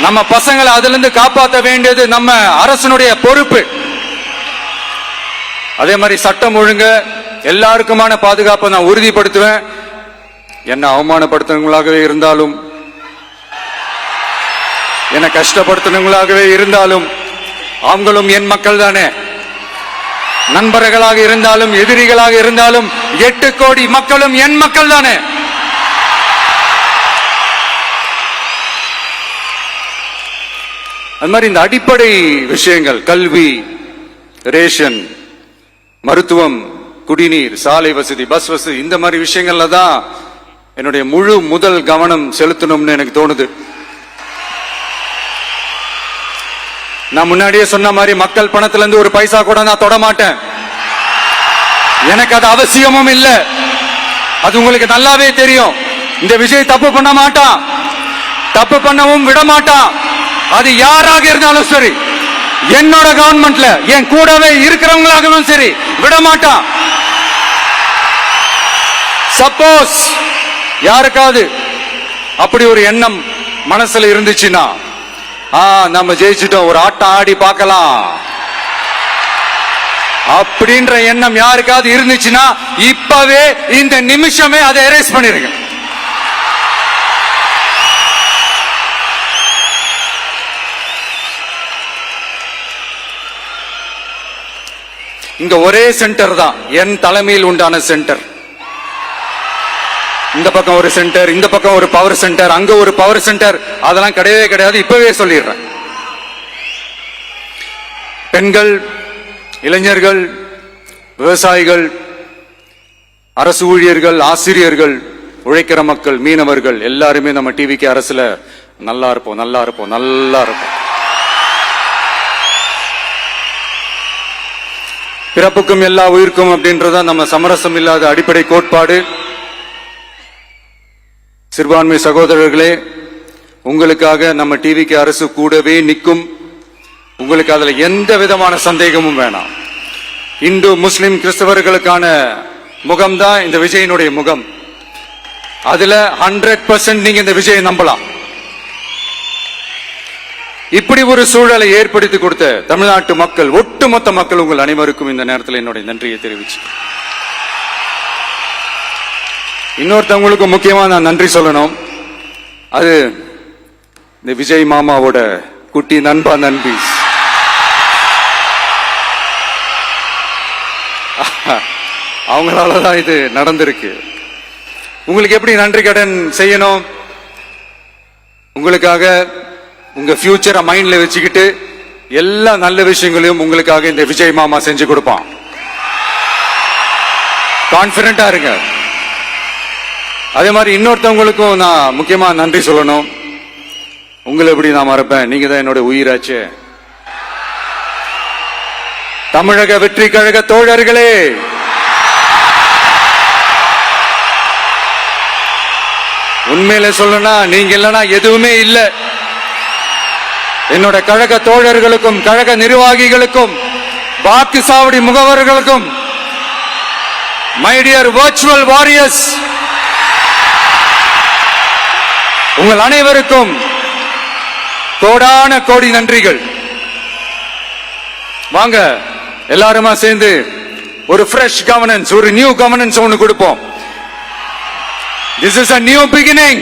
நம்ம பசங்களை அதுல இருந்து காப்பாற்ற வேண்டியது நம்ம அரசனுடைய பொறுப்பு. அதே மாதிரி சட்டம் ஒழுங்கு எல்லாருக்குமான பாதுகாப்பை நான் உறுதிப்படுத்துவேன். என்ன அவமானப்படுத்துறவங்களாகவே இருந்தாலும், என்ன கஷ்டப்படுத்துறவங்களாகவே இருந்தாலும், அவங்களும் என் மக்கள் தானே. நண்பர்களாக இருந்தாலும் எதிரிகளாக இருந்தாலும் 8 கோடி மக்களும் என் மக்கள் தானே. அது மாதிரி இந்த அடிப்படை விஷயங்கள், கல்வி, ரேஷன், மருத்துவம், குடிநீர், சாலை வசதி, பஸ் வசதி, இந்த மாதிரி விஷயங்கள்ல தான் என்னுடைய முழு முதல் கவனம் செலுத்தணும்னு எனக்கு தோணுது. நான் முன்னாடியே சொன்ன மாதிரி மக்கள் பணத்துல இருந்து ஒரு பைசா கூட நான் தொட மாட்டேன். எனக்கு அது அவசியமும் இல்லை. அது உங்களுக்கு நல்லாவே தெரியும். இந்த விஜய் தப்பு பண்ண மாட்டான், தப்பு பண்ணவும் விட மாட்டான். அது யாராக இருந்தாலும் சரி, என்னோட கவர்மெண்ட்ல என் கூடவே இருக்கிறவங்களாகவும் சரி விட மாட்டான். சப்போஸ் யாருக்காவது அப்படி ஒரு எண்ணம் மனசுல இருந்துச்சுன்னா, நம்ம ஜெயிச்சிட்டோம், ஒரு ஆட்டம் ஆடி பார்க்கலாம் அப்படின்ற எண்ணம் யாருக்காவது இருந்துச்சுன்னா இப்பவே இந்த நிமிஷமே அதை எரேஸ் பண்ணிருங்க. இங்க ஒரே சென்டர் தான், என் தலைமையில் உண்டான சென்டர். இந்த பக்கம் ஒரு சென்டர், இந்த பக்கம் ஒரு பவர் சென்டர், அங்க ஒரு பவர் சென்டர், அதெல்லாம் கிடையவே கிடையாது. இப்பவே சொல்லிடுறேன். பெண்கள், இளைஞர்கள், விவசாயிகள், அரசு ஊழியர்கள், ஆசிரியர்கள், உழைக்கிற மக்கள், மீனவர்கள் எல்லாருமே நம்ம டிவிக்கு அரசுல நல்லா இருப்போம், நல்லா இருப்போம், நல்லா இருப்போம். பிறப்புக்கும் எல்லா உயிர்க்கும் அப்படின்றத நம்ம சமரசம் இல்லாத அடிப்படை கோட்பாடு. சிறுபான்மை சகோதரர்களே, உங்களுக்காக நம்ம டிவிக்கு அரசு கூடவே நிற்கும். உங்களுக்கு அதுல எந்த விதமான சந்தேகமும் வேணாம். இந்து, முஸ்லிம், கிறிஸ்தவர்களுக்கான முகம்தான் இந்த விஜயனுடைய முகம். அதுல 100% நீங்க இந்த விஜயை நம்பலாம். இப்படி ஒரு சூழலை ஏற்படுத்தி கொடுத்த தமிழ்நாட்டு மக்கள், ஒட்டுமொத்த மக்கள், உங்கள் அனைவருக்கும் இந்த நேரத்தில் என்னுடைய நன்றியை தெரிவிச்சு, இன்னொருத்தவங்களுக்கு முக்கியமா நான் நன்றி சொல்லணும். அது இந்த விஜய் மாமாவோட குட்டி நண்பா, நண்பி. அவங்களாலதான் இது நடந்திருக்கு. உங்களுக்கு எப்படி நன்றி கடன் செய்யணும்? உங்களுக்காக உங்க ஃபியூச்சரை மைண்ட்ல வச்சுக்கிட்டு எல்லா நல்ல விஷயங்களையும் உங்களுக்காக இந்த விஜய் மாமா செஞ்சு கொடுப்பான். கான்பிடண்டா இருங்க. அதே மாதிரி இன்னொருத்தவங்களுக்கும் நான் முக்கியமா நன்றி சொல்லணும். உங்களை எப்படி நான் மறப்பேன்? நீங்க தான் என்னோட உயிராச்சு. தமிழக வெற்றி கழக தோழர்களே, உண்மையில சொல்லணும்னா நீங்க இல்லைன்னா எதுவுமே இல்லை. என்னோட கழக தோழர்களுக்கும், கழக நிர்வாகிகளுக்கும், வாக்கு சாவடி முகவர்களுக்கும், மை டியர் வர்ச்சுவல் வாரியர்ஸ், உங்கள் அனைவருக்கும் கோடான கோடி நன்றிகள். வாங்க எல்லாருமா சேர்ந்து ஒரு ஃப்ரெஷ் கவர்னன்ஸ், ஒரு நியூ கவர்னன்ஸ் ஒன்று கொடுப்போம். This is a new beginning.